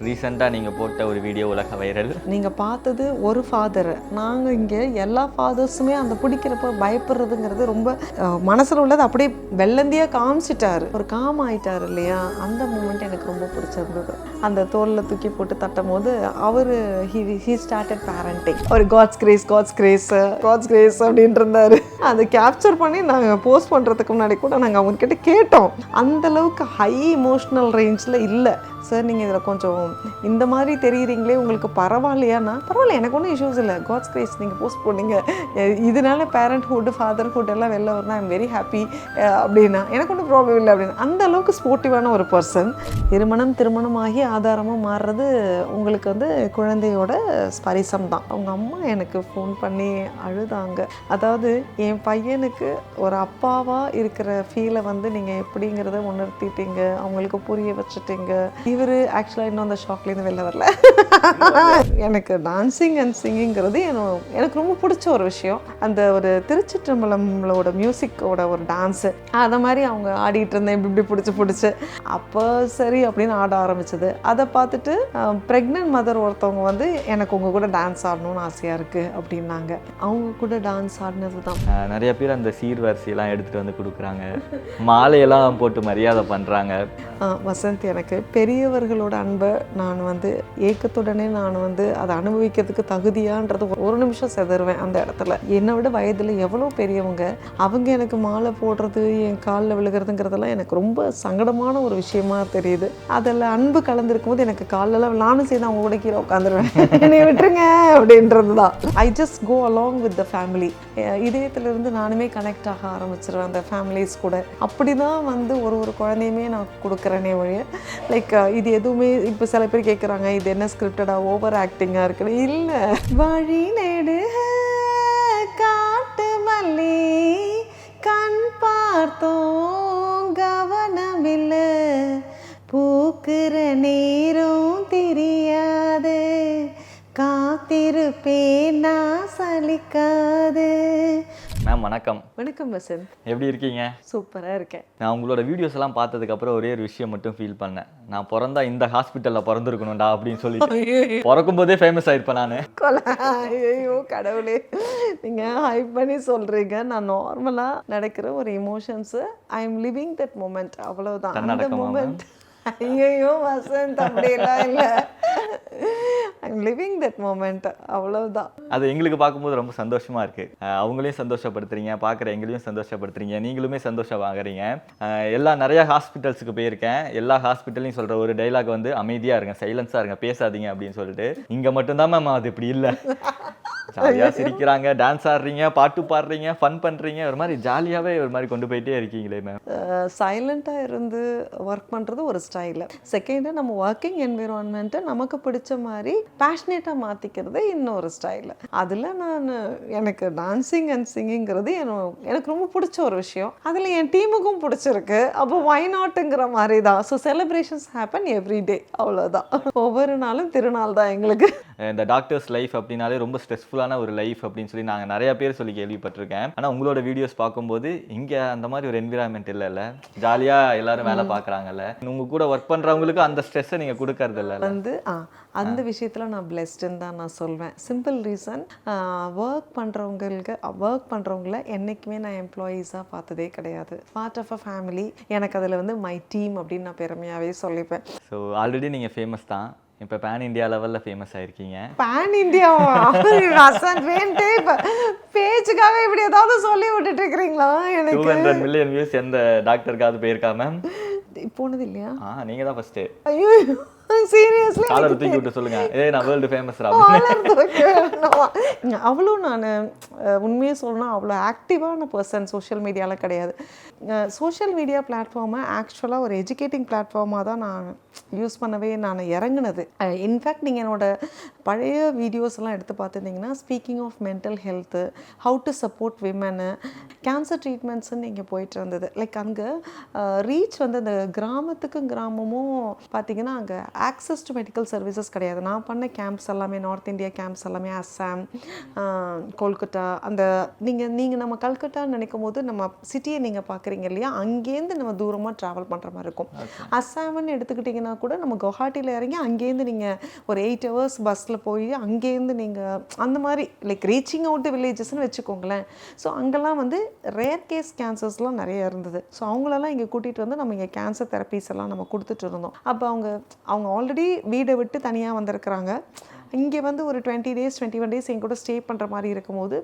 ரீசெண்டாக நீங்கள் போட்ட ஒரு வீடியோ உலக வைரல். நீங்கள் பார்த்தது ஒரு ஃபாதர். நாங்கள் இங்கே எல்லா ஃபாதர்ஸுமே அந்த பிடிக்கிறப்ப பயப்படுறதுங்கிறது ரொம்ப மனசில் உள்ளது அப்படியே வெள்ளந்தியாக காமிச்சிட்டாரு. ஒரு காம் ஆயிட்டார் இல்லையா, அந்த மூமெண்ட் எனக்கு ரொம்ப பிடிச்சிருந்தது. அந்த தோலில் தூக்கி போட்டு தட்டும் போது அவர் ஹி ஸ்டார்டட் பேரண்டிங். ஒரு காட்ஸ் கிரேஸ் அப்படின்ட்டு இருந்தார். அதை கேப்சர் பண்ணி நாங்கள் போஸ்ட் பண்ணுறதுக்கு முன்னாடி கூட நாங்கள் அவங்கக்கிட்ட கேட்டோம். அந்தளவுக்கு ஹை இமோஷ்னல் ரேஞ்சில் இல்லை சார், நீங்கள் இதில் கொஞ்சம் இந்த மாதிரி தெரியுறீங்களே, உங்களுக்கு பரவாயில்லையானா பரவாயில்ல, எனக்கு ஒன்றும் இஷ்யூஸ் இல்லை, காட்ஸ் கிரேஸ் நீங்கள் போஸ்ட் பண்ணீங்க, இதனால பேரண்ட்ஹுட் ஃபாதர்ஹுட் எல்லாம் வெளில வரணும், ஐ எம் வெரி ஹாப்பி அப்படின்னா எனக்கு ஒன்றும் ப்ராப்ளம் இல்லை அப்படின்னு. அந்த அளவுக்கு ஸ்போர்ட்டிவான ஒரு பர்சன். திருமணமாகி ஆதாரமாக மாறுறது உங்களுக்கு வந்து குழந்தையோட ஸ்பரிசம் தான். அவங்க அம்மா எனக்கு ஃபோன் பண்ணி அழுதாங்க. அதாவது என் பையனுக்கு ஒரு அப்பாவாக இருக்கிற ஃபீலை வந்து நீங்கள் எப்படிங்கிறத உணர்த்திட்டீங்க, அவங்களுக்கு புரிய வச்சுட்டீங்க. இவர் ஆக்சுவலாக இன்னும் அந்த ஷாக்லேருந்து வெளில வரல. எனக்கு டான்ஸிங் அண்ட் சிங்கிங்கிறது எனக்கு ரொம்ப பிடிச்ச ஒரு விஷயம். அந்த ஒரு திருச்சிற்றம்பலம்லோட மியூசிக்கோட ஒரு டான்ஸு அதை மாதிரி அவங்க ஆடிட்டு இருந்தேன், இப்படி பிடிச்சி அப்போ சரி அப்படின்னு ஆட ஆரம்பிச்சது. அதை பார்த்துட்டு ப்ரெக்னென்ட் மதர் ஒருத்தவங்க வந்து எனக்கு உங்கள் கூட டான்ஸ் ஆடணும்னு ஆசையாக இருக்குது அப்படின்னாங்க. அவங்க கூட டான்ஸ் ஆடினது தான். நிறைய பேர் அந்த சீர்வரிசையெல்லாம் எடுத்துகிட்டு வந்து கொடுக்குறாங்க, மாலையெல்லாம் போட்டு மரியாதை பண்ணுறாங்க. வசந்த், எனக்கு பெரியவர்களோட அன்பை நான் வந்து ஏக்கத்துடனே நான் வந்து அதை அனுபவிக்கிறதுக்கு தகுதியான்றது ஒரு நிமிஷம் செதறுவேன். அந்த இடத்துல என்னை விட வயதில் எவ்வளோ பெரியவங்க, அவங்க எனக்கு மாலை போடுறது, என் காலில் விழுகிறதுங்கிறதெல்லாம் எனக்கு ரொம்ப சங்கடமான ஒரு விஷயமா தெரியுது. அதில் அன்பு கலந்துருக்கும் போது எனக்கு காலெல்லாம் நானும் சேர்ந்து அவங்க கூட கீழே உட்காந்துருவேன், என்னை விட்டுருங்க அப்படின்றது தான். I just go along with the family. இதயத்திலிருந்து நானுமே கனெக்ட் ஆக ஆரம்பிச்சிருவேன் அந்த ஃபேமிலிஸ் கூட. அப்படி தான் வந்து ஒரு குழந்தையுமே நான் கொடுக்குறேனே ஒழிய லைக் இது எதுவுமே இப்போ சில பேர் கேட்குறாங்க இது என்ன ஸ்கிரிப்டடாக ஓவர் ஆக்டிங்காக இருக்குன்னு. இல்லை, வழி நெடு காட்டு மல்லி கண் பார்த்தோம் கவனமில்லை, பூக்குற நேரம் தெரியாது, காத்திருப்பேன் நான் சலிக்காது. மேம் வணக்கம். வணக்கம் வசந்த், எப்படி இருக்கீங்க? சூப்பராக இருக்கேன். நான் உங்களோட வீடியோஸ் எல்லாம் பார்த்ததுக்கப்புறம் ஒரே ஒரு விஷயம் மட்டும் ஃபீல் பண்ணேன். நான் பிறந்தா இந்த ஹாஸ்பிட்டலில் பிறந்திருக்கணும்டா அப்படின்னு சொல்லி பிறக்கும் போதே ஃபேமஸ் ஆயிருப்பேன் நான். ஐயோ கடவுளே, நீங்கள் ஹைப் பண்ணி சொல்கிறீங்க. நான் நார்மலாக நடக்கிற ஒரு emotions I am living that moment, அவ்வளோதான். அந்த மூமெண்ட். ஐயோ வசந்த், அப்படியெல்லாம் இல்லை, I am living that moment, அவ்வளோதான். அது எங்களுக்கு பார்க்கும்போது ரொம்ப சந்தோஷமா இருக்கு. அவங்களையும் சந்தோஷப்படுத்துறீங்க, பார்க்குற எங்களையும் சந்தோஷப்படுத்துறீங்க, நீங்களுமே சந்தோஷம் ஆகுறீங்க. நிறைய ஹாஸ்பிட்டல்ஸுக்கு போயிருக்கேன். எல்லா ஹாஸ்பிட்டல்லையும் சொல்ற ஒரு டைலாக் வந்து அமைதியா இருங்க, சைலன்ஸா இருங்க, பேசாதீங்க அப்படின்னு சொல்லிட்டு. இங்க மட்டும்தான் மேம் அது இப்படி இல்லை. ஜாலியாக சிரிக்கிறாங்க, டான்ஸ் ஆடுறீங்க, பாட்டு பாடுறீங்க, ஃபன் பண்ணுறீங்க, ஒரு மாதிரி ஜாலியாகவே ஒரு மாதிரி கொண்டு போயிட்டே இருக்கீங்களே மேம். சைலண்ட்டாக இருந்து ஒர்க் பண்ணுறது ஒரு ஸ்டைலு. செகண்டு, நம்ம ஒர்க்கிங் என்விரான்மெண்ட்டை நமக்கு பிடிச்ச மாதிரி பேஷனேட்டாக மாற்றிக்கிறது இன்னொரு ஸ்டைலு. அதில் எனக்கு டான்ஸிங் அண்ட் சிங்கிங்கிறது எனக்கு ரொம்ப பிடிச்ச ஒரு விஷயம். அதில் என் டீமுக்கும் பிடிச்சிருக்கு. அப்போ ஒய் நாட்டுங்கிற மாதிரி தான். So celebrations happen every day, அவ்வளோதான். ஒவ்வொரு நாளும் திருநாள் தான் எங்களுக்கு. இந்த டாக்டர்ஸ் லைஃப் அப்படின்னாலே ரொம்ப ஸ்ட்ரெஸ்ஃபுல்லான ஒரு லைஃப் அப்படின்னு சொல்லி நாங்கள் நிறைய பேர் சொல்லி கேள்விப்பட்டிருக்கேன். ஆனால் உங்களோட வீடியோஸ் பார்க்கும்போது இங்கே அந்த மாதிரி ஒரு என்விரான்மெண்ட் இல்லைல்ல, ஜாலியாக எல்லாரும் வேலை பார்க்குறாங்கல்ல, உங்கள் கூட ஒர்க் பண்ணுறவங்களுக்கு அந்த ஸ்ட்ரெஸ்ஸை நீங்கள் கொடுக்கறது இல்லை வந்து. அந்த விஷயத்தில் நான் பிளெஸ்டுன்னு தான் நான் சொல்வேன். சிம்பிள் ரீசன், ஒர்க் பண்ணுறவங்கள என்றைக்குமே நான் எம்ப்ளாயீஸாக பார்த்ததே கிடையாது. Part of a family. எனக்கு அதில் வந்து மை டீம் அப்படின்னு நான் பெருமையாகவே சொல்லிப்பேன். ஸோ ஆல்ரெடி நீங்கள் ஃபேமஸ் தான், இப்போ பேன் இந்தியா லெவலில் ஃபேமஸ் ஆயிருக்கீங்க. பேன் இந்தியா வேண்டே இப்போ பேச்சுக்காக இப்படி ஏதாவது சொல்லி விட்டுட்டு இருக்கிறீங்களா? எனக்கு 200 மில்லியன் வியூஸ் எந்த டாக்டருக்காவது போயிருக்கா மேம்? போனது இல்லையா? நீங்கள் தான் ஃபஸ்ட்டு. ஐயோ சீரியஸ்லி காலர் தூக்கி விட்டு சொல்லுங்க, நான் வேர்ல்டு ஃபேமஸ். அவ்வளோ நான் உண்மையாக சொல்லணும், அவ்வளோ ஆக்டிவான பர்சன் சோஷியல் மீடியாவில் கிடையாது. சோஷியல் மீடியா பிளாட்ஃபார்மை ஆக்சுவலாக ஒரு எஜுகேட்டிங் பிளாட்ஃபார்மாக தான் நான் யூஸ் பண்ணவே நான் இறங்குனது. இன்ஃபேக்ட் நீங்கள் என்னோட பழைய வீடியோஸ்லாம் எடுத்து பார்த்துருந்தீங்கன்னா, speaking of mental health, how to support women, cancer ட்ரீட்மெண்ட்ஸுன்னு இங்கே போயிட்டு இருந்தது. லைக் அங்கே ரீச் வந்து அந்த கிராமத்துக்கும் கிராமமும் பார்த்திங்கன்னா அங்கே ஆக்சஸ் டு மெடிக்கல் சர்வீசஸ் கிடையாது. நான் பண்ண கேம்ப்ஸ் எல்லாமே நார்த் இந்தியா கேம்ப்ஸ் எல்லாமே அஸ்ஸாம், கொல்கட்டா, அந்த நீங்கள் நம்ம கல்கட்டான்னு நினைக்கும் போது நம்ம சிட்டியை நீங்கள் பார்க்குறீங்க இல்லையா, அங்கேருந்து நம்ம தூரமாக ட்ராவல் பண்ணுற மாதிரி இருக்கும். அஸ்ஸாம்னு எடுத்துக்கிட்டிங்கன்னா கூட நம்ம குவஹாட்டியில் இறங்கி அங்கேருந்து நீங்கள் ஒரு 8 hours பஸ்ஸில் போய் அங்கேருந்து நீங்கள் அந்த மாதிரி லைக் ரீச்சிங் அவுட் வில்லேஜஸ்ன்னு வச்சுக்கோங்களேன். ஸோ அங்கெல்லாம் வந்து ரேர் கேஸ் கேன்சர்ஸ்லாம் நிறைய இருந்தது. ஸோ அவங்களெல்லாம் இங்கே கூட்டிகிட்டு வந்து நம்ம இங்கே கேன்சர் தெரப்பீஸ் எல்லாம் நம்ம கொடுத்துட்டு இருந்தோம். அப்போ அவங்க ஆல்ரெடி வீடை விட்டு தனியாக வந்திருக்கிறாங்க. இங்கே வந்து ஒரு 20 days 21 days என் கூட ஸ்டே பண்ணுற மாதிரி இருக்கும்போது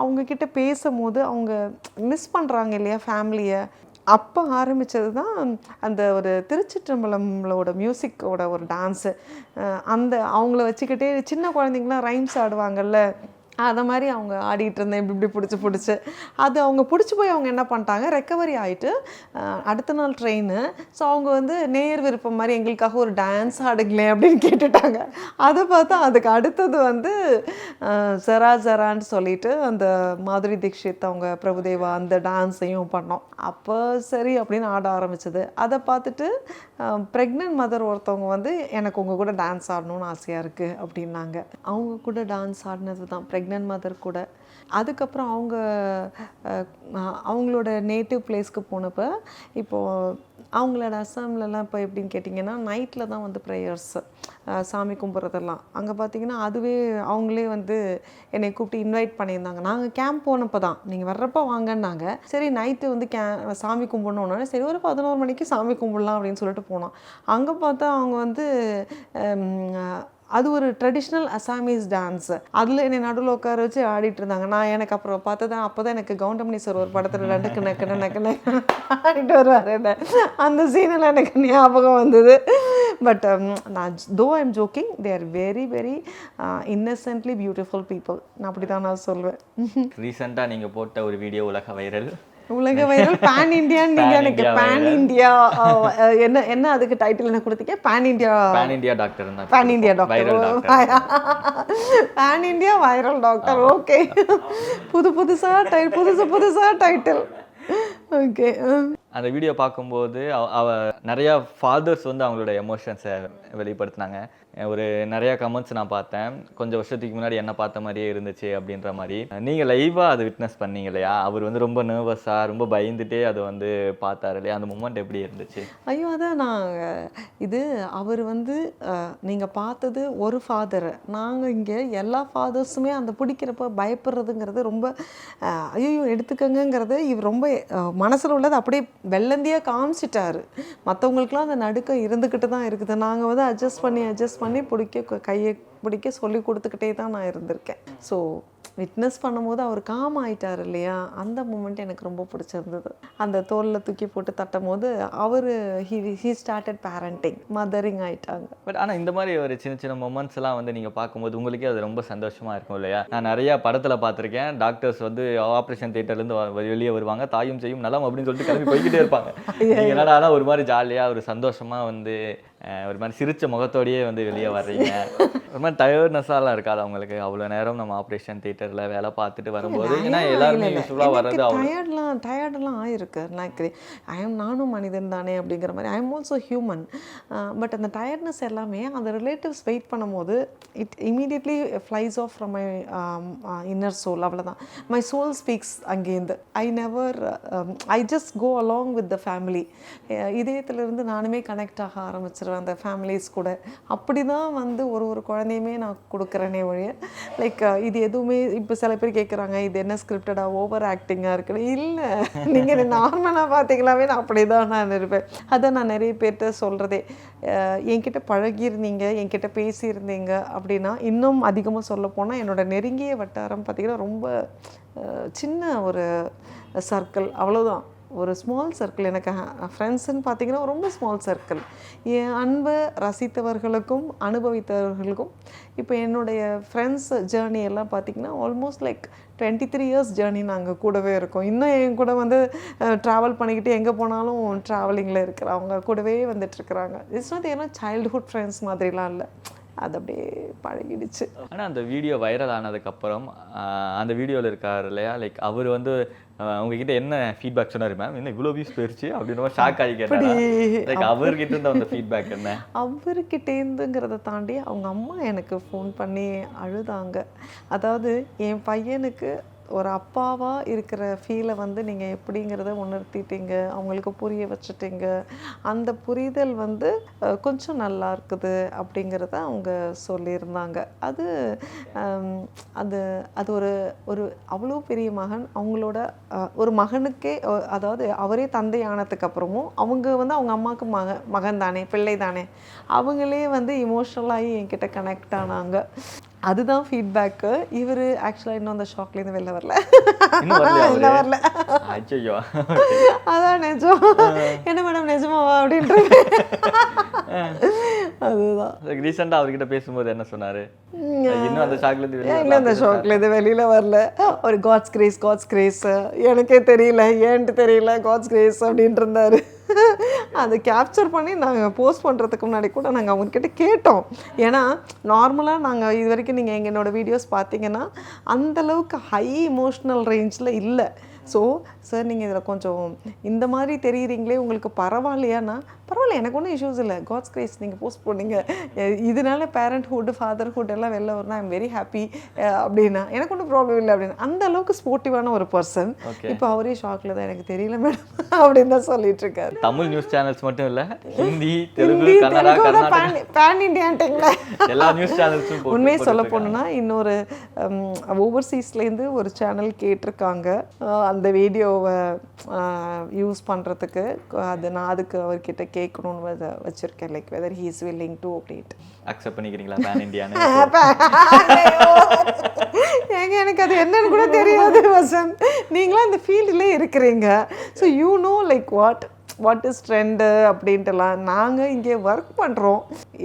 அவங்கக்கிட்ட பேசும்போது அவங்க மிஸ் பண்ணுறாங்க இல்லையா ஃபேமிலியை. அப்போ ஆரம்பித்தது தான் அந்த ஒரு திருச்சிற்றம்பலம்லோட மியூசிக்கோட ஒரு டான்ஸு. அந்த அவங்கள வச்சுக்கிட்டே சின்ன குழந்தைங்களாம் ரைம்ஸ் ஆடுவாங்கல்ல, அதை மாதிரி அவங்க ஆடிட்டு இருந்தேன் இப்படி பிடிச்சி அது அவங்க பிடிச்சி போய் அவங்க என்ன பண்ணிட்டாங்க, ரெக்கவரி ஆகிட்டு அடுத்த நாள் ட்ரெயின். ஸோ அவங்க வந்து நேர் விருப்பம் மாதிரி எங்களுக்காக ஒரு டான்ஸ் ஆடுங்களேன் அப்படின்னு கேட்டுட்டாங்க. அதை பார்த்தா அதுக்கு அடுத்தது வந்து ஜரா ஜரான்னு சொல்லிட்டு அந்த மாதுரி தீக்ஷித் அவங்க பிரபுதேவா அந்த டான்ஸையும் பண்ணோம். அப்போ சரி அப்படின்னு ஆட ஆரம்பிச்சது. அதை பார்த்துட்டு ப்ரெக்னென்ட் மதர் ஒருத்தவங்க வந்து எனக்கு உங்கள் கூட டான்ஸ் ஆடணும்னு ஆசையாக இருக்குது அப்படின்னாங்க. அவங்க கூட டான்ஸ் ஆடினது தான் ப்ரெக்னென்ட் மதர் கூட. அதுக்கப்புறம் அவங்களோட நேட்டிவ் பிளேஸ்க்கு போனப்போ இப்போது அவங்களோட அஸ்ஸாம்லலாம் இப்போ எப்படின்னு கேட்டிங்கன்னா நைட்டில் தான் வந்து ப்ரேயர்ஸ் சாமி கும்பிட்றதெல்லாம். அங்கே பார்த்திங்கன்னா அதுவே அவங்களே வந்து என்னை கூப்பிட்டு இன்வைட் பண்ணியிருந்தாங்க. நாங்கள் கேம்ப் போனப்போ தான் நீங்கள் வர்றப்போ வாங்கன்னாங்க. சரி நைட்டு வந்து சாமி கும்பிடணுன்னே சரி ஒரு 11 மணிக்கு சாமி கும்பிடலாம் அப்படின்னு சொல்லிட்டு போனோம். அங்கே பார்த்தா அவங்க வந்து அது ஒரு ட்ரெடிஷ்னல் அசாமீஸ் டான்ஸ். அதில் என்னை நடுவில் உட்கார வச்சு ஆடிட்டு இருந்தாங்க. நான் எனக்கு அப்புறம் பார்த்ததான் அப்போ தான் எனக்கு கவுண்டமணி சார் ஒரு படத்தில் நக்கு ஆடிட்டு வருவார் என்ன, அந்த சீனில் எனக்கு ஞாபகம் வந்தது. பட் நான் though I'm joking, they are very very innocently beautiful people. அப்படி தான் நான் சொல்வேன். ரீசெண்டாக நீங்கள் போட்ட ஒரு வீடியோ உலக வைரல் பேன் இண்டியான்னு நீங்கள் எனக்கு பேன் இண்டியா என்ன அதுக்கு டைட்டில் என்ன கொடுத்தீங்க? Pan India doctor. Pan India viral doctor. Okay, புதுசா டைட்டில். ஓகே. அந்த வீடியோ பார்க்கும்போது நிறையா ஃபாதர்ஸ் வந்து அவங்களோட எமோஷன்ஸை வெளிப்படுத்தினாங்க. ஒரு நிறையா கமெண்ட்ஸ் நான் பார்த்தேன். கொஞ்சம் வருஷத்துக்கு முன்னாடி என்ன பார்த்த மாதிரியே இருந்துச்சு அப்படின்ற மாதிரி. நீங்கள் லைவாக அதை விட்னஸ் பண்ணீங்க இல்லையா, அவர் வந்து ரொம்ப நர்வஸாக ரொம்ப பயந்துட்டே அதை வந்து பார்த்தாரு இல்லையா, அந்த மூமெண்ட் எப்படி இருந்துச்சு? ஐயோ அதான் அவர் வந்து நீங்கள் பார்த்தது ஒரு ஃபாதர். நாங்கள் இங்கே எல்லா ஃபாதர்ஸுமே அந்த பிடிக்கிறப்ப பயப்படுறதுங்கிறது ரொம்ப ஐயோ எடுத்துக்கங்கிறது இவர் ரொம்ப மனசில் உள்ளது அப்படியே வெள்ளந்தியாக காமிச்சிட்டாரு. மற்றவங்களுக்குலாம் அந்த நடுக்கம் இருந்துக்கிட்டு தான் இருக்குது. நாங்கள் வந்து அட்ஜஸ்ட் பண்ணி கையை பிடிக்க சொல்லி கொடுத்துக்கிட்டே தான் நான் இருந்திருக்கேன். ஸோ விட்னஸ் பண்ணும்போது அவர் காம் ஆகிட்டார் இல்லையா, அந்த மூமெண்ட் எனக்கு ரொம்ப பிடிச்சிருந்தது. அந்த தோலில் தூக்கி போட்டு தட்டும் போது அவர் ஹி ஸ்டார்டட் பேரண்டிங், மதரிங் ஆகிட்டாங்க. பட் ஆனால் இந்த மாதிரி ஒரு சின்ன மொமெண்ட்ஸ்லாம் வந்து நீங்கள் பார்க்கும்போது உங்களுக்கே அது ரொம்ப சந்தோஷமாக இருக்கும் இல்லையா? நான் நிறையா படத்தில் பார்த்துருக்கேன். டாக்டர்ஸ் வந்து ஆப்ரேஷன் தியேட்டர்லேருந்து வெளியே வருவாங்க, தாயும் செய்யும் நலம் அப்படின்னு சொல்லிட்டு கிளம்பி போய்கிட்டே இருப்பாங்க. நீங்கள் ஆனால் ஒரு மாதிரி ஜாலியாக ஒரு சந்தோஷமாக வந்து ஒரு மாதிரி சிரிச்ச முகத்தோடையே வந்து வெளியே வர்றீங்க. ஒரு மாதிரி டயர்ட்னஸாலாம் இருக்காது அவங்களுக்கு அவ்வளோ நேரம் நம்ம ஆப்ரேஷன் தியேட்டரில் வேலை பார்த்துட்டு வரும்போது? ஏன்னா எல்லாருமே யூஸ்ஃபுல்லாக வர்றது டயர்ட்லாம் ஆயிருக்கு. நானும் மனிதன் தானே அப்படிங்கிற மாதிரி I am also human. But அந்த டயர்ட்னஸ் எல்லாமே அந்த ரிலேட்டிவ்ஸ் வெயிட் பண்ணும்போது it immediately flies off from my inner soul. அவ்வளோதான். மை சோல் ஸ்பீக்ஸ் அங்கேருந்து. I just go along with the family. இதயத்திலிருந்து நானுமே கனெக்ட் ஆக ஆரம்பிச்சிருவேன் அந்த ஃபேமிலிஸ் கூட. அப்படி தான் வந்து ஒரு குழந்தையுமே நான் கொடுக்குறேனே ஒழிய லைக் இது எதுவுமே இப்போ சில பேர் கேட்குறாங்க இது என்ன ஸ்கிரிப்டடாக ஓவர் ஆக்டிங்காக இருக்குன்னு. இல்லை, நீங்கள் நார்மலாக பார்த்தீங்களாவே நான் அப்படி தான் நான் இருப்பேன். அதான் நான் நிறைய பேர்கிட்ட சொல்கிறதே, என்கிட்ட பழகியிருந்தீங்க, என்கிட்ட பேசியிருந்தீங்க அப்படின்னா இன்னும் அதிகமாக சொல்ல போனால் என்னோடய நெருங்கிய வட்டாரம் பார்த்திங்கன்னா ரொம்ப சின்ன ஒரு சர்க்கிள், அவ்வளோதான். ஒரு ஸ்மால் சர்க்கிள். எனக்கு ஃப்ரெண்ட்ஸுன்னு பார்த்திங்கன்னா ரொம்ப ஸ்மால் சர்க்கிள். என் அன்பை ரசித்தவர்களுக்கும் அனுபவித்தவர்களுக்கும் இப்போ என்னுடைய ஃப்ரெண்ட்ஸ் ஜேர்னி எல்லாம் பார்த்திங்கன்னா ஆல்மோஸ்ட் லைக் 23 years ஜேர்னி நாங்கள் கூடவே இருக்கோம். இன்னும் என் கூட வந்து ட்ராவல் பண்ணிக்கிட்டு எங்கே போனாலும் ட்ராவலிங்கில் இருக்கிறவங்க கூடவே வந்துட்டுருக்குறாங்க. இட்ஸ் நாட் ஏன்னா சைல்டுஹுட் ஃப்ரெண்ட்ஸ் மாதிரிலாம் இல்லை, அது அப்படியே பழகிடுச்சு. ஆனால் அந்த வீடியோ வைரல் ஆனதுக்கப்புறம் அந்த வீடியோவில் இருக்கார் இல்லையா, லைக் அவர் வந்து அவங்க கிட்ட என்ன ஃபீட்பேக் சொன்னாரு மேம், என்ன இவ்வளோ வியூஸ் போயிருச்சு அப்படின்னு ஷாக் ஆகி கேட்டாரு. லைக் அவர்கிட்ட இருந்த அந்த ஃபீட்பேக் என்ன? அவர்கிட்டேருந்துங்கிறத தாண்டி அவங்க அம்மா எனக்கு ஃபோன் பண்ணி அழுதாங்க. அதாவது என் பையனுக்கு ஒரு அப்பாவாக இருக்கிற ஃபீலை வந்து நீங்கள் எப்படிங்கிறத உணர்த்திட்டீங்க, அவங்களுக்கு புரிய வச்சுட்டீங்க, அந்த புரிதல் வந்து கொஞ்சம் நல்லா இருக்குது அப்படிங்கிறத அவங்க சொல்லியிருந்தாங்க. அது அது அது ஒரு ஒரு அவ்வளோ பெரிய மகன், அவங்களோட ஒரு மகனுக்கே அதாவது அவரே தந்தை ஆனதுக்கு அப்புறமும் அவங்க வந்து அவங்க அம்மாவுக்கு மகன் தானே, பிள்ளை தானே, அவங்களே வந்து இமோஷ்னலாகி என்கிட்ட கனெக்ட் ஆனாங்க. அதுதான் ஃபீட்பேக்கு. இவர் ஆக்சுவலாக இன்னும் அந்த ஷாக்லேருந்து வெளில வரல. வரல. ஐயோ, அதான் நிஜம். என்ன மேடம் நிஜமாவா அப்படின்ற அதுதான். ரீசெண்டாக அவர்கிட்ட பேசும்போது என்ன சொன்னாரு? இன்னும் அந்த ஷாக்லேருந்து வெளியில் வரல. ஒரு காட்ஸ் கிரேஸ் எனக்கே தெரியல, ஏன்ட்டு தெரியல, காட்ஸ் கிரேஸ் அப்படின்ட்டு இருந்தாரு. அதை கேப்சர் பண்ணி நாங்கள் போஸ்ட் பண்ணுறதுக்கு முன்னாடி கூட நாங்கள் அவங்கக்கிட்ட கேட்டோம். ஏன்னா நார்மலாக நாங்கள் இது வரைக்கும் நீங்கள் என்னோடய வீடியோஸ் பார்த்தீங்கன்னா அந்தளவுக்கு ஹை இமோஷ்னல் ரேஞ்சில் இல்லை. ஸோ சார் நீங்கள் இதில் கொஞ்சம் இந்த மாதிரி தெரியுறீங்களே, உங்களுக்கு பரவாயில்லையானா பரவாயில்ல, எனக்கு ஒன்றும் இஷ்யூஸ் இல்லை, காட்ஸ் கிரேஸ் நீங்கள் போஸ்ட் பண்ணீங்க, இதனால பேரண்ட்ஹுட் ஃபாதர்ஹுட் எல்லாம் வெளில வரணும், ஐ எம் வெரி ஹாப்பி அப்படின்னா எனக்கு ஒன்றும் ப்ராப்ளம் இல்லை அப்படின்னு. அந்த அளவுக்கு ஸ்போர்ட்டிவான ஒரு பர்சன். இப்போ அவரே ஷாக்கில் தான் எனக்கு தெரியல மேடம் அப்படின்னு தான் சொல்லிட்டு இருக்காரு. தமிழ் நியூஸ் சேனல்ஸ் மட்டும் இல்லை, ஹிந்தி, தெலுங்கு, கன்னடா, பேன் இண்டியான்ட்டிங்களா எல்லா நியூஸ் சேனல்ஸும் உண்மையை சொல்ல போனோம்னா இன்னொரு ஓவர்சீஸ்லேருந்து ஒரு சேனல் கேட்டிருக்காங்க அந்த வீடியோவை யூஸ் பண்ணுறதுக்கு. நான் அதுக்கு அவர்கிட்ட கேட்கணும்னு வச்சுருக்கேன், like whether he is willing to அப்படின்ட்டு. அக்செப்ட் பண்ணிக்கிறீங்களா பேன் இண்டியான்னு? ஏங்க எனக்கு அது என்னன்னு கூட தெரியாது வசந்த். நீங்களாம் இந்த ஃபீல்டிலே இருக்கிறீங்க, so you know like what is trend அப்படின்ட்டுலாம். நாங்கள் இங்கே ஒர்க் பண்ணுறோம்,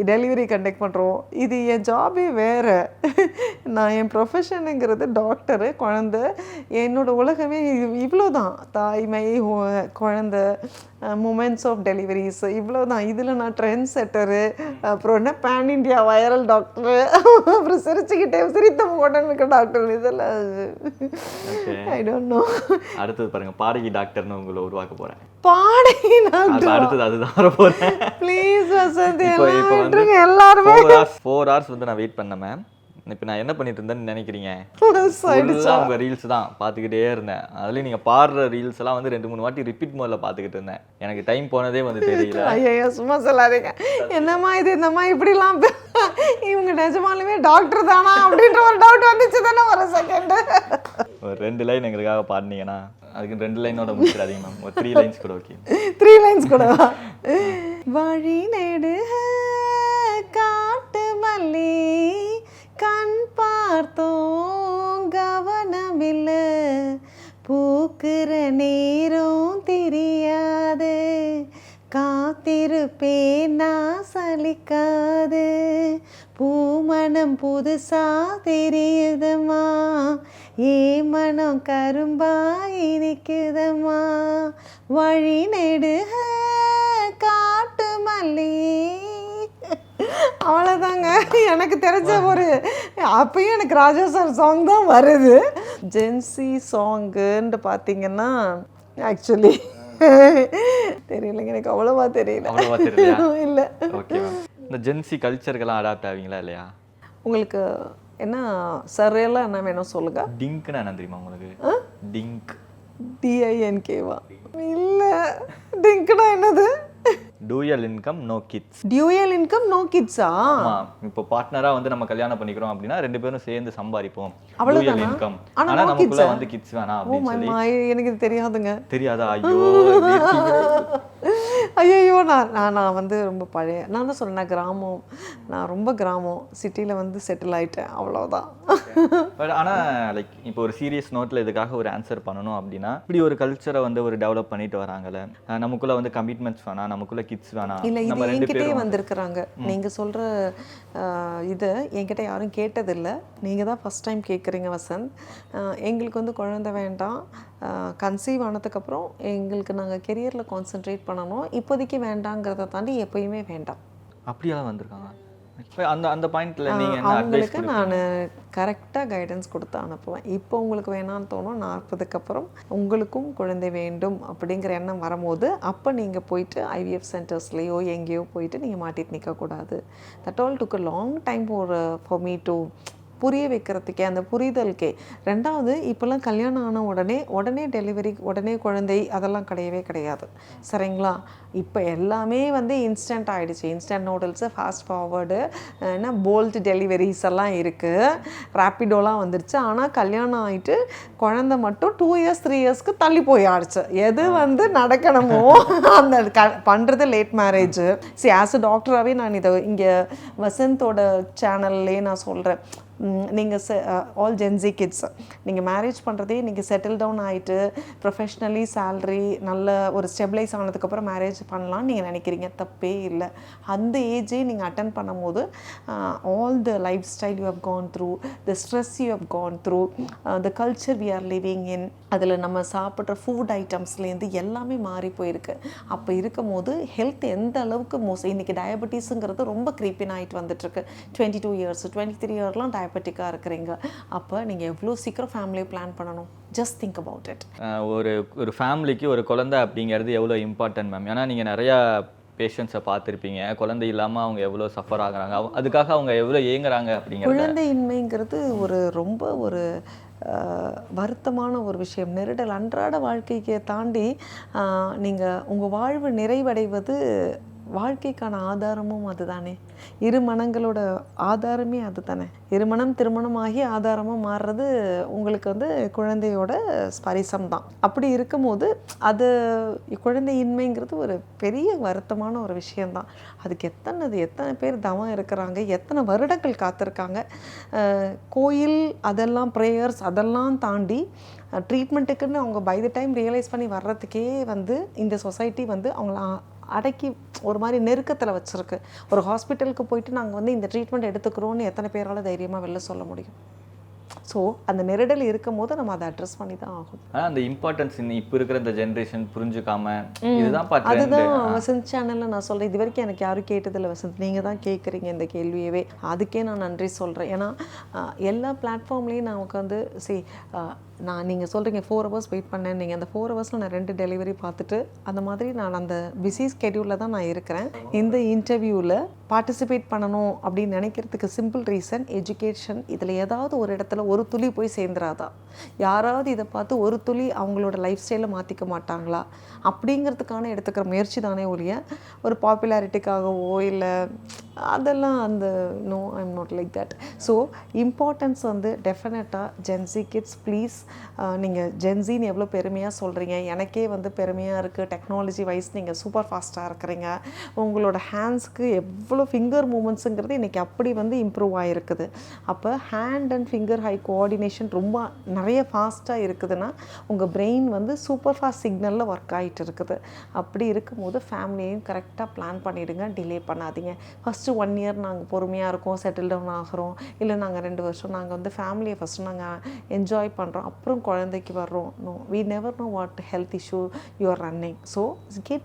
டெலிவரி கண்டக்ட் பண்ணுறோம், இது என் ஜாபே வேறு. நான் என் ப்ரொஃபஷனுங்கிறது டாக்டரு, குழந்தை, என்னோடய உலகமே இவ்வளோ தான். தாய்மை, குழந்தை, மூமெண்ட்ஸ் ஆஃப் டெலிவரிஸ், இவ்வளோ தான். இதில் நான் ட்ரெண்ட் செட்டரு, அப்புறம் என்ன பேன் இண்டியா வைரல் டாக்டரு, அப்புறம் சிரித்த உடனுக்கு டாக்டர், இதெல்லாம் ஐ டோன்ட் நோ. அடுத்தது பாருங்க, பாடகி டாக்டர்னு உங்களை உருவாக்க போகிறேன். பாடகி டாக்டர் அடுத்தது அதுதான் வர போகிறேன். ப்ளீஸ் வசந்த், எல்லாருமே 4 hours வந்து நான் வெயிட் பண்ணேன் மேம். இப்போ நான் என்ன பண்ணிட்டு இருந்தேன்னு நினைக்கிறீங்க? உங்க ரீல்ஸ் தான் பார்த்துக்கிட்டே இருந்தேன். அதுலேயும் நீங்கள் பாடுற ரீல்ஸ் எல்லாம் வந்து 2-3 வாட்டி ரிப்பீட் மோடில் பார்த்துக்கிட்டு இருந்தேன். எனக்கு டைம் போனதே வந்து தெரியல. ஐயோ சும்மா சொல்லாதீங்க, என்னம்மா இது, இந்தம்மா இப்படிலாம் இவங்க நிஜமாலுமே டாக்டர் தானா அப்படின்ற ஒரு டவுட் வந்துச்சு தானே ஒரு செகண்ட். ஒரு 2 லைன் எங்களுக்காக பாடினீங்கன்னா, அதுக்கு 2 லைனோட முடிச்சிடாதீங்க மேம், ஒரு 3 லைன்ஸ் கூட ஓகே. 3 லைன்ஸ் கூட. வழி நெடு காட்டு மல்லி கண் பார்த்தோம் கவனமில்லை, பூக்குற நேரம் தெரியாது, காத்திருப்பேன் நான் சலிக்காது, பூமணம் புதுசா தெரியுதம்மா, ஏ மனம் கரும்பா இருக்குதம்மா, வழி நெடுக காட்டு மல்லி. அவ்வளோதாங்க எனக்கு தெரிஞ்ச ஒரு, அப்பயும் எனக்கு ராஜா சார் சாங் தான் வருது. ஜென்சி சாங்குன்னு பார்த்தீங்கன்னா ஆக்சுவலி தெரியலைங்க, எனக்கு அவ்வளோவா தெரியல. இல்லை. ஓகே மேம், இந்த ஜென்சி கல்ச்சருக்கெல்லாம் அடாப்ட் ஆவீங்களா இல்லையா? உங்களுக்கு என்ன சரியெல்லாம் என்ன வேணும் சொல்லுங்க. டிங்க்னா என்ன தெரியுமா உங்களுக்கு? டிங்க், டிஐஎன்கேவா? இல்லை, டிங்க்னா என்னது? Dual income no kids. Dual income no கிட்ஸா? ஆமா, இப்போ பார்ட்னரா வந்து நம்ம கல்யாணம் பண்ணிக்கிறோம் அப்படினா 2 பேரும் சேர்ந்து சம்பாதிப்போம், டியூயல் இன்கம். ஆனா நமக்குள்ள வந்து கிட்ஸ் வேணாம் அப்படி சொல்லி. எனக்கு இது தெரியாதுங்க. தெரியாதா? ஐயோ ஐயோ, நான் வந்து ரொம்ப பழைய, நான் தான் சொன்னேன் கிராமம், நான் ரொம்ப கிராமம், சிட்டியில் வந்து செட்டில் ஆகிட்டேன், அவ்வளோதான். பட் ஆனால் லைக் இப்போ ஒரு சீரியஸ் நோட்டில் இதுக்காக ஒரு ஆன்சர் பண்ணணும் அப்படின்னா, இப்படி ஒரு கல்ச்சரை வந்து ஒரு டெவலப் பண்ணிட்டு வராங்கல்ல, நமக்குள்ள வந்து கமிட்மெண்ட்ஸ் வேணாம், நமக்குள்ள கிட்ஸ் வேணாம். இல்லை, இது என்கிட்டயே வந்திருக்கிறாங்க. நீங்கள் சொல்கிற இது என்கிட்ட யாரும் கேட்டதில்லை, நீங்கள் தான் ஃபஸ்ட் டைம் கேட்குறீங்க வசந்த். எங்களுக்கு வந்து குழந்தை வேண்டாம், கன்சீவ் ஆனதுக்கப்புறம் எங்களுக்கு நாங்கள் கெரியரில் கான்சென்ட்ரேட் பண்ணணும், இப்போதைக்கு வேண்டாங்கிறத தாண்டி எப்போயுமே வேண்டாம். அப்படியெல்லாம் வந்திருக்காங்க. இப்ப அந்த அந்த பாயிண்ட்ல நீங்க என்ன அட்வைஸ் அவங்களுக்கு நான் கரெக்டாக கைடன்ஸ் கொடுத்து அனுப்புவேன். இப்போ உங்களுக்கு வேணான்னு தோணும், 40க்கு அப்புறம் உங்களுக்கும் குழந்தை வேண்டும் அப்படிங்கிற எண்ணம் வரும்போது அப்போ நீங்கள் போயிட்டு ஐவிஎஃப் சென்டர்ஸ்லேயோ எங்கேயோ போயிட்டு நீங்கள் மாட்டிட்டு நிற்கக்கூடாது. That all took a long time for me to புரிய வைக்கிறதுக்கே, அந்த புரிதலுக்கே. ரெண்டாவது, இப்போல்லாம் கல்யாணம் ஆன உடனே டெலிவரி, உடனே குழந்தை, அதெல்லாம் கிடையவே கிடையாது. சரிங்களா? இப்போ எல்லாமே வந்து இன்ஸ்டன்ட் ஆகிடுச்சு. இன்ஸ்டன்ட் நூடுல்ஸு, ஃபாஸ்ட் ஃபார்வர்டு, என்ன போல்ட் டெலிவரிஸ் எல்லாம் இருக்குது, ரேப்பிடோலாம் வந்துடுச்சு. ஆனால் கல்யாணம் ஆகிட்டு குழந்தை மட்டும் 2 இயர்ஸ் 3 இயர்ஸ்க்கு தள்ளி போய் ஆயிடுச்சு. எது வந்து நடக்கணுமோ அந்த பண்ணுறது லேட் மேரேஜ். சரி, ஆஸ் அ டாக்டராகவே நான் இதை இங்கே வசந்தோட சேனல்லே நான் சொல்கிறேன். நீங்கள் ஆல் ஜென்சி கிட்ஸ், நீங்கள் மேரேஜ் பண்ணுறதே நீங்கள் செட்டில் டவுன் ஆகிட்டு ப்ரொஃபஷ்னலி சேல்ரி நல்ல ஒரு ஸ்டெபிளைஸ் ஆனதுக்கப்புறம் மேரேஜ் பண்ணலான்னு நீங்கள் நினைக்கிறீங்க. தப்பே இல்லை. அந்த ஏஜே நீங்கள் அட்டன் பண்ணும் போது all the lifestyle you have gone through, the stress you have gone through, the culture we are living in, அதில் நம்ம சாப்பிட்ற ஃபுட் ஐட்டம்ஸ்லேருந்து எல்லாமே மாறி போயிருக்கு. அப்போ இருக்கும் போது ஹெல்த் எந்த அளவுக்கு இன்றைக்கி டயபெட்டிஸுங்கிறது ரொம்ப க்ரீப்பின் ஆகிட்டு வந்துட்டுருக்கு. 22 இயர்ஸ் 23 இயர்லாம் டயபெட்டிக்காக இருக்கிறீங்க. அப்போ நீங்கள் எவ்வளோ சீக்கிரம் ஃபேமிலியை பிளான் பண்ணணும். Just think about it. ஒரு ஃபேமிலிக்கு ஒரு குழந்தை அப்படிங்கிறது எவ்வளோ இம்பார்ட்டன்ட் மேம். ஏன்னா நீங்கள் நிறையா பேஷண்ட்ஸை பார்த்துருப்பீங்க. குழந்தை இல்லாமல் அவங்க எவ்வளோ சஃபர் ஆகுறாங்க, அதுக்காக அவங்க எவ்வளோ ஏங்குறாங்க அப்படிங்கிற. குழந்தையின்மைங்கிறது ரொம்ப ஒரு வருத்தமான ஒரு விஷயம். நெருடல் அன்றாட வாழ்க்கைக்கு தாண்டி நீங்கள் உங்கள் வாழ்வு நிறைவடைவது வாழ்க்கைக்கான ஆதாரமும் அதுதானே. இரு மனங்களோட ஆதாரமே அது தானே. இருமணம் திருமணமாகி ஆதாரமாக மாறுறது உங்களுக்கு வந்து குழந்தையோட ஸ்பரிசம் தான். அப்படி இருக்கும்போது அது குழந்தையின்மைங்கிறது ஒரு பெரிய வருத்தமான ஒரு விஷயந்தான். அதுக்கு எத்தனை பேர் தவம் இருக்கிறாங்க, எத்தனை வருடங்கள் காத்திருக்காங்க. கோயில் அதெல்லாம் ப்ரேயர்ஸ் அதெல்லாம் தாண்டி ட்ரீட்மெண்ட்டுக்குன்னு அவங்க பை த டைம் ரியலைஸ் பண்ணி வர்றதுக்கே வந்து இந்த சொசைட்டி வந்து அவங்கள அடக்கி ஒரு மாதிரி நெருக்கத்தில் வச்சுருக்கு. ஒரு ஹாஸ்பிட்டலுக்கு போயிட்டு நாங்கள் வந்து இந்த ட்ரீட்மெண்ட் எடுத்துக்கிறோன்னு எத்தனை பேரால் தைரியமாக வெளில சொல்ல முடியும்? ஸோ அந்த நெருடல் இருக்கும் போது நம்ம அதை அட்ரஸ் பண்ணி தான் ஆகும். அந்த இம்பார்ட்டன்ஸ் இப்போ இருக்கிற இந்த ஜென்ரேஷன் புரிஞ்சுக்காம அதுதான் வசந்த் சேனலில் நான் சொல்கிறேன். இது வரைக்கும் எனக்கு யாரும் கேட்டதில்லை வசந்த், நீங்கள் தான் கேட்குறீங்க இந்த கேள்வியவே. அதுக்கே நான் நன்றி சொல்கிறேன். ஏன்னா எல்லா பிளாட்ஃபார்ம்லேயும் நான் உட்காந்து நீங்கள் சொல்கிறீங்க 4 hours வெயிட் பண்ணேன். நீங்கள் அந்த 4 ஹவர்ஸில் நான் 2 டெலிவரி பார்த்துட்டு அந்த மாதிரி நான் அந்த பிஸி ஸ்கெடியூலில் தான் நான் இருக்கிறேன். இந்த இன்டர்வியூவில் பார்ட்டிசிபேட் பண்ணணும் அப்படின்னு நினைக்கிறதுக்கு சிம்பிள் ரீசன் எஜுகேஷன். இதில் ஏதாவது ஒரு இடத்துல ஒரு துளி போய் சேர்ந்துராதா? யாராவது இதை பார்த்து ஒரு துளி அவங்களோட லைஃப் ஸ்டைலை மாற்றிக்க மாட்டாங்களா அப்படிங்கிறதுக்கான எடுத்துக்கிற முயற்சி தானே ஒழிய ஒரு பாப்புலாரிட்டிக்காகவோ இல்லை அதெல்லாம் அந்த no I'm not like that. So importance வந்து டெஃபினட்டாக ஜென்சி கிட்ஸ் ப்ளீஸ். நீங்கள் ஜென்சின்னு எவ்வளோ பெருமையாக சொல்கிறீங்க, எனக்கே வந்து பெருமையாக இருக்குது. டெக்னாலஜி வைஸ் நீங்கள் சூப்பர் ஃபாஸ்ட்டாக இருக்கிறீங்க. உங்களோட ஹேண்ட்ஸ்க்கு எவ்வளோ ஃபிங்கர் மூமெண்ட்ஸுங்கிறது இன்றைக்கி அப்படி வந்து இம்ப்ரூவ் ஆகிருக்குது. அப்போ hand and finger high coordination ரொம்ப நிறைய ஃபாஸ்ட்டாக இருக்குதுன்னா உங்கள் பிரெயின் வந்து சூப்பர் ஃபாஸ்ட் சிக்னலில் ஒர்க் ஆகிட்டு இருக்குது. அப்படி இருக்கும்போது ஃபேமிலியையும் கரெக்டாக பிளான் பண்ணிவிடுங்க, டிலே பண்ணாதீங்க. ஃபஸ்ட்டு 1 year நாங்கள் பொறுமையாக இருக்கோம், செட்டில் டவுன் ஆகிறோம், இல்லை நாங்கள் 2 வருஷம் நாங்கள் வந்து ஃபேமிலியை ஃபஸ்ட்டு நாங்கள் என்ஜாய் பண்ணுறோம், அப்புறம் குழந்தைக்கு வர்றோம். No, we never know what health issue you are running. So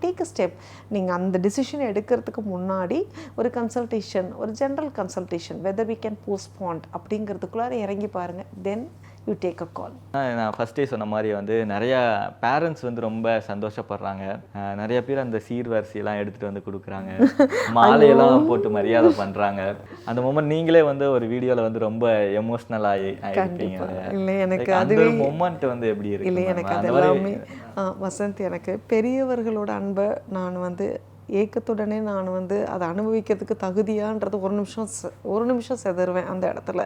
take a step. நீங்கள் அந்த டிசிஷன் எடுக்கிறதுக்கு முன்னாடி ஒரு கன்சல்டேஷன், ஒரு general consultation, whether we can postpone அப்படிங்கிறதுக்குள்ளார இறங்கி பாருங்கள். Then you take a call. நான் ஃபஸ்ட்டே சொன்ன மாதிரி வந்து நிறையா பேரண்ட்ஸ் வந்து ரொம்ப சந்தோஷப்படுறாங்க. நிறைய பேர் அந்த சீர்வரிசையெல்லாம் எடுத்துகிட்டு வந்து கொடுக்குறாங்க, மாலையெல்லாம் போட்டு மரியாதை பண்ணுறாங்க. அந்த மொமெண்ட் நீங்களே வந்து ஒரு வீடியோவில் வந்து ரொம்ப எமோஷ்னல் ஆகிருப்பீங்க. இல்லை எனக்கு அது மொமெண்ட் வந்து எப்படி இருக்கு? இல்லை எனக்கு அது எல்லாமே வசந்த், எனக்கு பெரியவர்களோட அன்பை நான் வந்து ஏக்கத்துடனே நான் வந்து அதை அனுபவிக்கிறதுக்கு தகுதியான்றது ஒரு நிமிஷம் செதறுவேன் அந்த இடத்துல.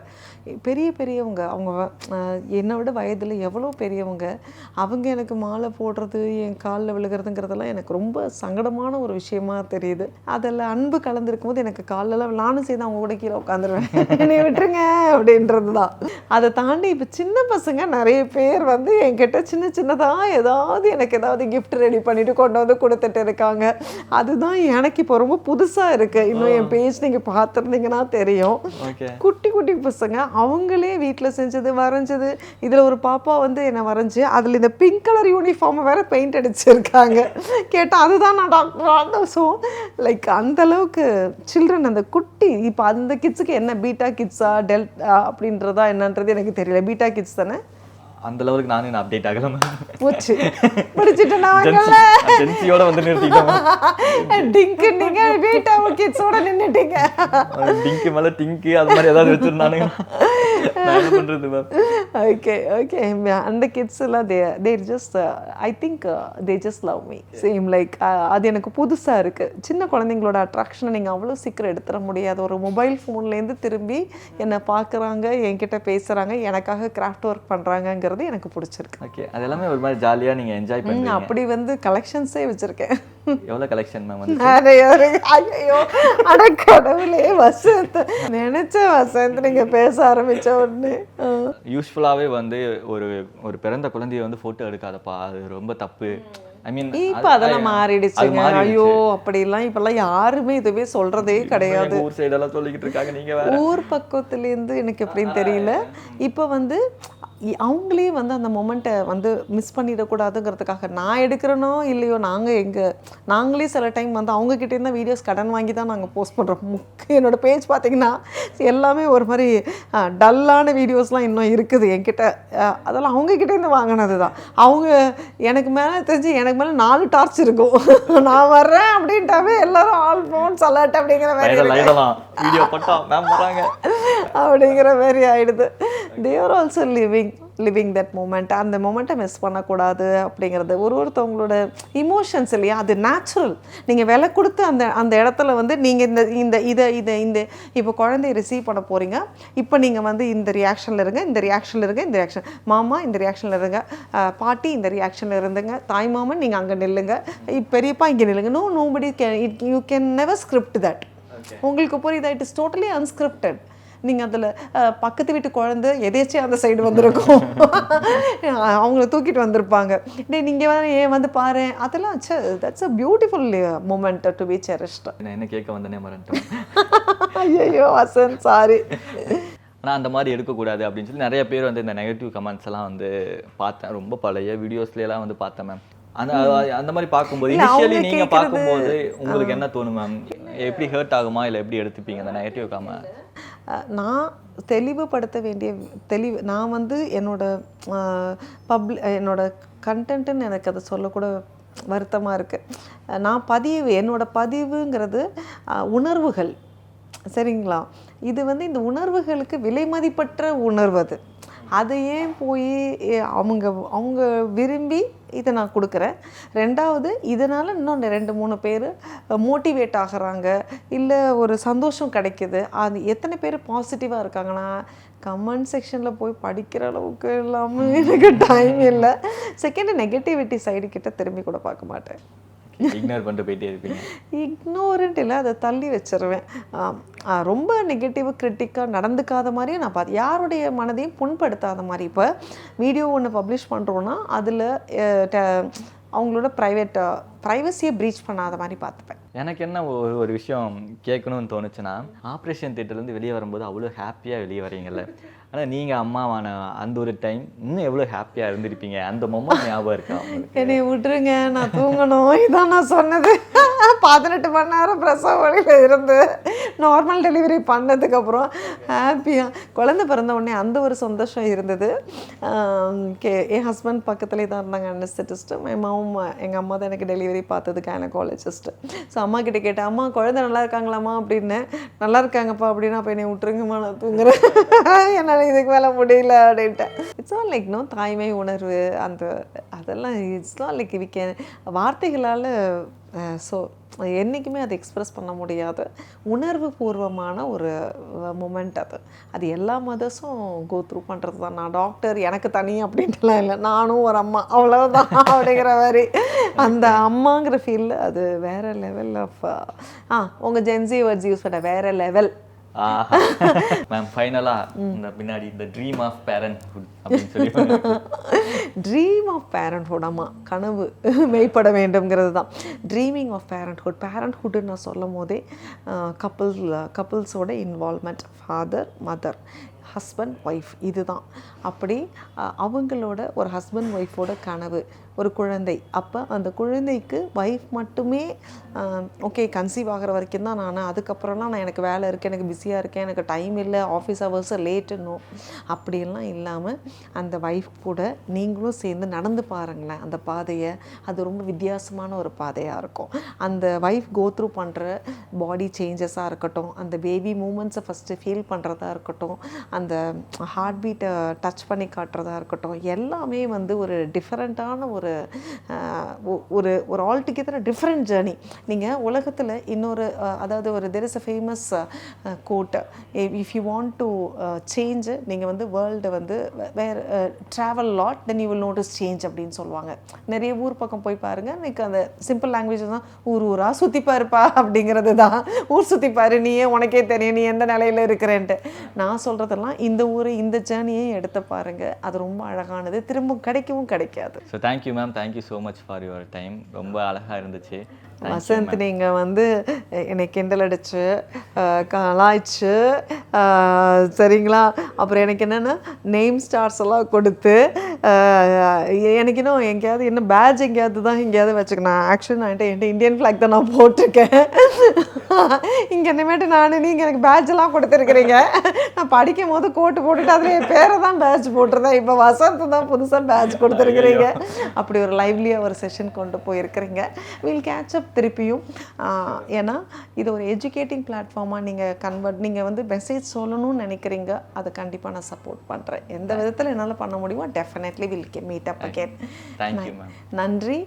பெரியவங்க அவங்க என்னை விட வயதில் எவ்வளோ பெரியவங்க, அவங்க எனக்கு மாலை போடுறது, என் காலில் விழுகிறதுங்கிறதெல்லாம் எனக்கு ரொம்ப சங்கடமான ஒரு விஷயமா தெரியுது. அதில் அன்பு கலந்துருக்கும் போது எனக்கு காலெல்லாம் நானும் சேர்ந்து அவங்க கூட கீழே உட்காந்துருவேன், என்னை விட்டுருங்க அப்படின்றது தான். அதை தாண்டி இப்போ சின்ன பசங்க நிறைய பேர் வந்து என்கிட்ட சின்னதாக எனக்கு ஏதாவது கிஃப்ட் ரெடி பண்ணிட்டு கொண்டு வந்து கொடுத்துட்டு இருக்காங்க. அது அதுதான் எனக்கு இப்போ ரொம்ப புதுசாக இருக்குது. இன்னும் என் பேஜ் நீங்கள் பார்த்துருந்தீங்கன்னா தெரியும். குட்டி குட்டி பசங்க அவங்களே வீட்டில் செஞ்சது வரைஞ்சது. இதில் ஒரு பாப்பா வந்து என்னை வரைஞ்சி அதில் இந்த பிங்க் கலர் யூனிஃபார்மை வேறு பெயிண்ட் அடிச்சிருக்காங்க. கேட்டால் அதுதான் நான் டாக்டர். ஸோ லைக் அந்தளவுக்கு சில்ட்ரன் அந்த குட்டி இப்போ அந்த கிட்ஸுக்கு என்ன பீட்டா கிட்ஸா டெல்டா அப்படின்றதா என்னன்றது எனக்கு தெரியல. பீட்டா கிட்ஸ் தானே? அந்த லெவலுக்கு நானும் அப்டேட் ஆகல. போச்சு படிச்சுட்டேன்னா ஜென்சியோட வந்து நிறுத்திட்டோம். டிங்க் நீங்க பீட்டா கிட்ஸோட நின்னுட்டீங்க. டிங்க் மேல டிங்க் அது மாதிரி ஏதாவது வச்சிருந்தானுங்க. நான் என்ன பண்றது மேம்? ஓகே ஓகே அந்த கிட்ஸ் எல்லாம் they just I think they just love me same like. அது எனக்கு புதுசா இருக்கு. சின்ன குழந்தைங்களோட அட்ராக்ஷனை நீங்க அவ்வளவு சீக்கிரம் எடுத்துட முடியாது. ஒரு மொபைல் ஃபோன்லேருந்து திரும்பி என்னை பார்க்குறாங்க, என்கிட்ட பேசுறாங்க, எனக்காக கிராஃப்ட் ஒர்க் பண்றாங்க, எனக்கு பிடிச்சிருக்கு. ஓகே, அது எல்லாமே ஒரு மாதிரி ஜாலியா நீங்க என்ஜாய் பண்ணுவீங்க. அப்படி வந்து கலெக்ஷன்ஸே வச்சிருக்கேன். எவ்வளவு கலெக்ஷன் மேம் வந்து? ஐயோ அட கடவுளே வசந்த், நினைச்ச வசந்த் நீங்க பேச ஆரம்பிச்ச உடனே. யூஸ்வலாவே வந்து ஒரு பிறந்த குழந்தைய வந்து போட்டோ எடுக்காதப்பா, அது ரொம்ப தப்பு. ஐ மீன் இப்ப அதெல்லாம் மாறிடுச்சுங்க. ஐயோ அப்படிலாம் இப்பெல்லாம் யாருமே இதுவே சொல்றதே கிடையாது. ஊர் சைடெல்லாம் சொல்லிக்கிட்டு இருக்காங்க. நீங்க வேற ஊர் பக்கத்துலேருந்து எனக்கு எப்படின்னு தெரியல. இப்போ வந்து அவங்களே வந்து அந்த மொமெண்ட்டை வந்து மிஸ் பண்ணிடக்கூடாதுங்கிறதுக்காக நான் எடுக்கிறனோ இல்லையோ நாங்களே சில டைம் வந்து அவங்கக்கிட்டேருந்து வீடியோஸ் கடன் வாங்கி தான் நாங்கள் போஸ்ட் பண்ணுறோம். என்னோடய பேஜ் பார்த்திங்கன்னா எல்லாமே ஒரு மாதிரி டல்லான வீடியோஸ்லாம் இன்னும் இருக்குது என்கிட்ட. அதெல்லாம் அவங்கக்கிட்டேருந்து வாங்கினது தான். அவங்க எனக்கு மேலே தெரிஞ்சு எனக்கு மேலே 4 டார்ச் இருக்கும். நான் வர்றேன் அப்படின்ட்டாவே எல்லாரும் ஆல் ஃபோன்ஸ் அலர்ட் அப்படிங்கிற மாதிரி அப்படிங்கிற மாதிரி ஆயிடுது. they are also living that moment. அந்த மொமெண்ட்டை மிஸ் பண்ணக்கூடாது அப்படிங்கிறது ஒருத்தவங்களோட இமோஷன்ஸ் இல்லையா, அது நேச்சுரல். நீங்கள் விலை கொடுத்து அந்த இடத்துல வந்து நீங்கள் இந்த இப்போ குழந்தைய ரிசீவ் பண்ண போகிறீங்க, இப்போ நீங்கள் வந்து இந்த ரியாக்ஷனில் இருங்க, இந்த ரியாக்ஷன் மாமா இந்த ரியாக்ஷனில் இருங்க, பாட்டி இந்த ரியாக்ஷனில் இருந்துங்க, தாய் மாமன் நீங்கள் அங்கே நில்லுங்க, பெரியப்பா இங்கே நில்லுங்க. Nobody you can never script that. உங்களுக்கு புரியுதா? It is totally unscripted. நீங்கள் அதில் பக்கத்து வீட்டு குழந்தை எதேச்சியாக அந்த சைடு வந்திருக்கும், அவங்கள தூக்கிட்டு வந்திருப்பாங்க. நீங்கள் ஏன் வந்து பாரு, அதெல்லாம் that's a beautiful moment to be cherished. என்ன கேட்க வந்தனே மறந்துட்டேன். ஐயோ வசந்த் சாரி. ஆனால் அந்த மாதிரி எடுக்கக்கூடாது அப்படின்னு சொல்லி நிறைய பேர் வந்து இந்த நெகட்டிவ் கமெண்ட்ஸ் எல்லாம் வந்து பார்த்தேன். ரொம்ப பழைய வீடியோஸ்லாம் வந்து பார்த்தேன் மேம். அந்த மாதிரி பார்க்கும்போது இனிஷியலி நீங்கள் பார்க்கும்போது உங்களுக்கு என்ன தோணும் மேம்? எப்படி ஹர்ட் ஆகுமா, இல்லை எப்படி எடுத்துப்பீங்க அந்த நெகட்டிவ் கமெண்ட்? நான் தெளிவுபடுத்த வேண்டிய நான் வந்து என்னோட கண்டென்ட்டுன்னு எனக்கு அதை சொல்லக்கூட வருத்தமாக இருக்குது. என்னோட பதிவுங்கிறது உணர்வுகள், சரிங்களா? இது வந்து இந்த உணர்வுகளுக்கு விலை மதிப்பற்ற உணர்வு. அதை ஏன் போய் அவங்க விரும்பி இதை நான் கொடுக்குறேன். ரெண்டாவது, இதனால் இன்னும் 2-3 பேர் மோட்டிவேட் ஆகிறாங்க, இல்லை ஒரு சந்தோஷம் கிடைக்கிது. அது எத்தனை பேர் பாசிட்டிவாக இருக்காங்கன்னா, கமெண்ட் செக்ஷனில் போய் படிக்கிற அளவுக்கு இல்லாமல் எனக்கு டைம் இல்லை. செகண்ட், நெகட்டிவிட்டி சைடு கிட்ட திரும்பி கூட பார்க்க மாட்டேன். இக்னோர் பண்ணிட்டு போயிட்டே இருப்பீங்க? இக்னோரண்ட் இல்லை, அதை தள்ளி வச்சிருவேன். ரொம்ப நெகட்டிவ் கிரிட்டிக்காக நடந்துக்காத மாதிரியே நான் பார்த்து யாருடைய மனதையும் புண்படுத்தாத மாதிரி. இப்போ வீடியோ ஒன்று பப்ளிஷ் பண்ணுறோன்னா அதில் அவங்களோட ப்ரைவசியை ப்ரீச் பண்ணாத மாதிரி பார்த்துப்பேன். எனக்கு என்ன ஒரு விஷயம் கேட்கணும்னு தோணுச்சுன்னா, ஆப்ரேஷன் தியேட்டர்லேருந்து வெளியே வரும்போது அவ்வளோ ஹாப்பியாக வெளியே வரீங்கல்ல, ஆனால் நீங்கள் அம்மாவான அந்த ஒரு டைம் இன்னும் எவ்வளோ ஹாப்பியாக இருந்திருப்பீங்க? அந்த மொமெண்ட் ஞாபகம் இருக்கா? என்னை விட்டுருங்க, நான் தூங்கணும், இதான் நான் சொன்னது. 18 மணி நேரம் பிரசவ வழியில் இருந்து நார்மல் டெலிவரி பண்ணதுக்கப்புறம் ஹாப்பியாக குழந்தை பிறந்த உடனே அந்த ஒரு சந்தோஷம் இருந்தது. என் ஹஸ்பண்ட் பக்கத்துலேயே தான் இருந்தாங்க, அனஸ்தெட்டிஸ்ட்டு. எங்கள் அம்மா தான் எனக்கு டெலிவரி பார்த்தது, கைனகாலஜிஸ்ட்டு. ஸோ அம்மா கிட்டே கேட்டேன், அம்மா குழந்தை நல்லா இருக்காங்களாம்மா அப்படின்னு. நல்லா இருக்காங்கப்பா அப்படின்னா, அப்போ என்னை விட்டுருங்கம்மா, நான் தூங்குறேன், என்னால் இதுக்கு மேலே முடியல அப்படின்ட்டேன். இட்ஸ் ஆல் லைக் தாய்மை உணர்வு அதெல்லாம் இட்ஸ் நாட் லைக் வார்த்தைகளால் என்றைக்குமே அதை எக்ஸ்ப்ரெஸ் பண்ண முடியாத உணர்வு பூர்வமான ஒரு மூமெண்ட். அது எல்லா மதர்ஸும் கோ த்ரூ பண்ணுறது தான். நான் டாக்டர், எனக்கு தனி அப்படின்ட்டுலாம் இல்லை, நானும் ஒரு அம்மா அவ்வளோதான் அப்படிங்கிற மாதிரி. அந்த அம்மாங்கிற ஃபீல் அது வேறு லெவல் ஆஃப் உங்கள் ஜென்சி வேர்ட்ஸ் யூஸ் பண்ண வேறு லெவல் மேம் ஃபைனலாக இந்த பின்னாடி இந்த ட்ரீம் ஆஃப் பேரண்ட்ஹுட் அப்படின்னு சொல்லி ட்ரீம் ஆஃப் பேரண்ட்ஹுட், ஆமாம், கனவு மெய்ப்பட வேண்டும்ங்கிறது தான் ட்ரீமிங் ஆஃப் பேரண்ட்ஹுட். பேரண்ட்ஹுட்டுன்னு நான் சொல்லும் போதே கப்புள்ஸோட involvement, father mother, husband wife, இதுதான். அப்படி அவங்களோட ஒரு ஹஸ்பண்ட் ஒய்ஃபோட கனவு ஒரு குழந்தை. அப்போ அந்த குழந்தைக்கு ஒய்ஃப் மட்டுமே ஓகே கன்சீவ் ஆகிற வரைக்கும் தான் நான், அதுக்கப்புறம்லாம் நான் எனக்கு வேலை இருக்குது, எனக்கு பிஸியாக இருக்கேன், எனக்கு டைம் இல்லை, ஆஃபீஸ் ஹவர்ஸ் லேட்டுன்னு அப்படியெல்லாம் இல்லாமல் அந்த ஒய்ஃப் கூட நீங்களும் சேர்ந்து நடந்து பாருங்களேன் அந்த பாதையை. அது ரொம்ப வித்தியாசமான ஒரு பாதையாக இருக்கும். அந்த ஒய்ஃப் கோ த்ரூ பண்ணுற பாடி சேஞ்சஸாக இருக்கட்டும், அந்த பேபி மூமெண்ட்ஸை ஃபஸ்ட்டு ஃபீல் பண்ணுறதா இருக்கட்டும், அந்த ஹார்ட் பீட்டை டச் பண்ணி காட்டுறதா இருக்கட்டும், எல்லாமே வந்து ஒரு டிஃப்ரெண்ட்டான ஒரு ஒரு ஒரு ஆல்டுகெதர் டிஃப்ரெண்ட் ஜேர்னி. நீங்கள் உலகத்தில் இன்னொரு அதாவது ஒரு there is a famous code, if you want to change, நீங்கள் வந்து வேர்ல்டு வந்து வேறு travel lot then you will notice change அப்படின்னு சொல்லுவாங்க. நிறைய ஊர் பக்கம் போய் பாருங்கள், எனக்கு அந்த சிம்பிள் லாங்குவேஜ் தான், ஊராக சுற்றிப்பாருப்பா அப்படிங்கிறது தான். ஊர் சுற்றிப்பாரு, நீயே உனக்கே தெரியும் நீ எந்த நிலையில் இருக்கிறேன்ட்டு. நான் சொல்கிறதெல்லாம் இந்த ஊரை இந்த ஜேர்னியை எடுத்து பாருங்கள், அது ரொம்ப அழகானது, திரும்ப கிடைக்கவும் கிடைக்காது. So thank you ma'am, thank you so much for your time. ரொம்ப அழகாக இருந்துச்சு. வசந்த், நீங்கள் வந்து என்னை கிண்டல் அடிச்சு கலாய்ச்சி சரிங்களா, அப்புறம் எனக்கு என்னென்னா நேம் ஸ்டார்ஸ் எல்லாம் கொடுத்து எனக்கு இன்னும் எங்கேயாவது என்ன பேட்ச் எங்கேயாவது தான் எங்கேயாவது வச்சுக்கணும். ஆக்சுவலி நான் என்கிட்ட இந்தியன் ஃப்ளாக் தான் நான் போட்டிருக்கேன். இங்கே என்னமேட்டு நீங்கள் எனக்கு பேட்ச் எல்லாம் கொடுத்துருக்குறீங்க. நான் படிக்கும் போது கோட்டு போட்டுட்டு அதில் என் பேரை தான் பேட்ச் போட்டிருந்தேன். இப்போ வசந்த் தான் புதுசாக பேட்ச் கொடுத்துருக்குறீங்க. அப்படி ஒரு லைவ்லியாக ஒரு செஷன் கொண்டு போயிருக்கிறீங்க. வில் கேட்ச் அப் திருப்பியும். ஏன்னா இது ஒரு எஜுகேட்டிங் பிளாட்ஃபார்மாக நீங்கள் வந்து மெசேஜ் சொல்லணும்னு நினைக்கிறீங்க, அதை கண்டிப்பாக நான் சப்போர்ட் பண்ணுறேன். எந்த விதத்தில் என்னால் பண்ண முடியுமோ definitely will meet up again. Thank you ma'am. நன்றி.